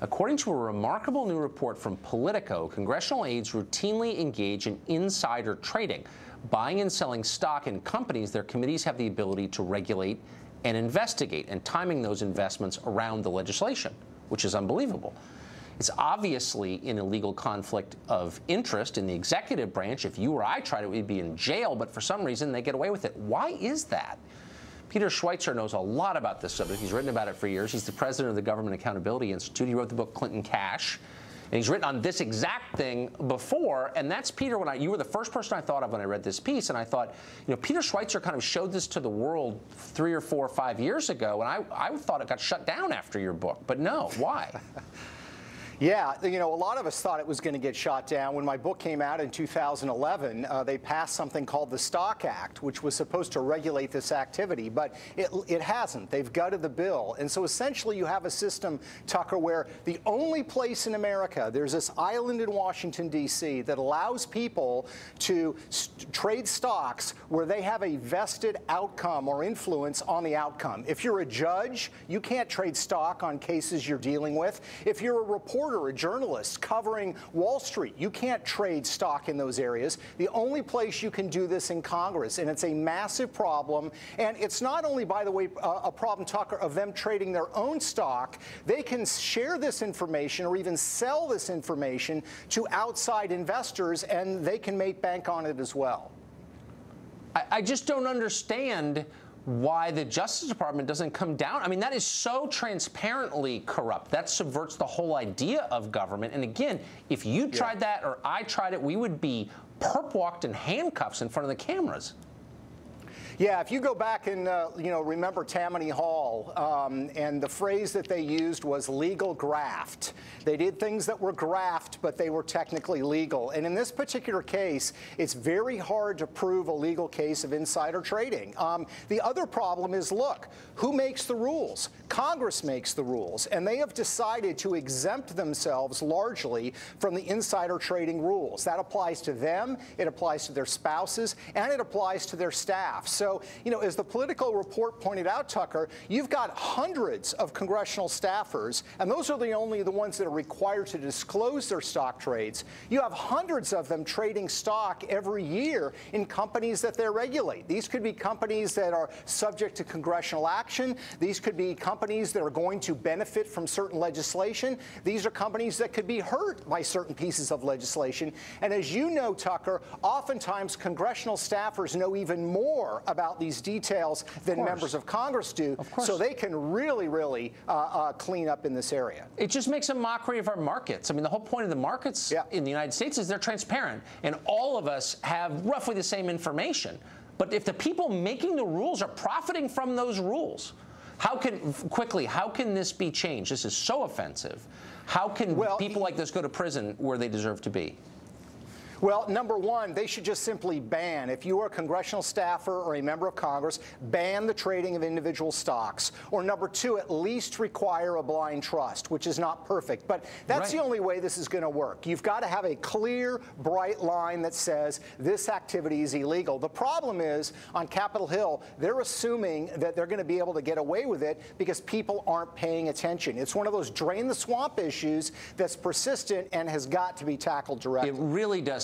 According to a remarkable new report from Politico, congressional aides routinely engage in insider trading, buying and selling stock in companies their committees have the ability to regulate and investigate, and timing those investments around the legislation, which is unbelievable. It's obviously an illegal conflict of interest in the executive branch. If you or I tried it, we'd be in jail, but for some reason they get away with it. Why is that? Peter Schweitzer knows a lot about this subject. He's written about it for years. He's the president of the Government Accountability Institute. He wrote the book Clinton Cash. And he's written on this exact thing before, and that's, Peter, you were the first person I thought of when I read this piece, and I thought, Peter Schweitzer kind of showed this to the world 3 or 4 or 5 years ago, and I thought it got shut down after your book, but no, why? Yeah, a lot of us thought it was going to get shot down. When my book came out in 2011, they passed something called the Stock Act, which was supposed to regulate this activity, but it hasn't. They've gutted the bill. And so essentially you have a system, Tucker, where the only place in America, there's this island in Washington, D.C., that allows people to trade stocks where they have a vested outcome or influence on the outcome. If you're a judge, you can't trade stock on cases you're dealing with. If you're a reporter, a journalist covering Wall Street, you can't trade stock in those areas. The only place you can do this in Congress, and it's a massive problem. And it's not only, by the way, a problem, Tucker, of them trading their own stock. They can share this information or even sell this information to outside investors, and they can make bank on it as well. I just don't understand why the Justice Department doesn't come down. I mean, that is so transparently corrupt. That subverts the whole idea of government. And again, if you tried that or I tried it, we would be perp-walked in handcuffs in front of the cameras. Yeah, if you go back and, remember Tammany Hall, and the phrase that they used was legal graft. They did things that were graft, but they were technically legal. And in this particular case, it's very hard to prove a legal case of insider trading. The other problem is, look, who makes the rules? Congress makes the rules, and they have decided to exempt themselves largely from the insider trading rules. That applies to them, it applies to their spouses, and it applies to their staff. So, as the Politico report pointed out, Tucker, you've got hundreds of congressional staffers, and those are only the ones that are required to disclose their stock trades. You have hundreds of them trading stock every year in companies that they regulate. These could be companies that are subject to congressional action. These could be companies that are going to benefit from certain legislation. These are companies that could be hurt by certain pieces of legislation. And as you know, Tucker, oftentimes congressional staffers know even more about these details than members of Congress do, so they can really, really clean up in this area. It just makes a mockery of our markets. I mean, the whole point of the markets in the United States is they're transparent, and all of us have roughly the same information. But if the people making the rules are profiting from those rules, how can this be changed? This is so offensive. How can people like this go to prison where they deserve to be? Well, number one, they should just simply ban, if you are a congressional staffer or a member of Congress, ban the trading of individual stocks. Or number two, at least require a blind trust, which is not perfect. But that's the only way this is going to work. You've got to have a clear, bright line that says this activity is illegal. The problem is, on Capitol Hill, they're assuming that they're going to be able to get away with it because people aren't paying attention. It's one of those drain the swamp issues that's persistent and has got to be tackled directly. It really does.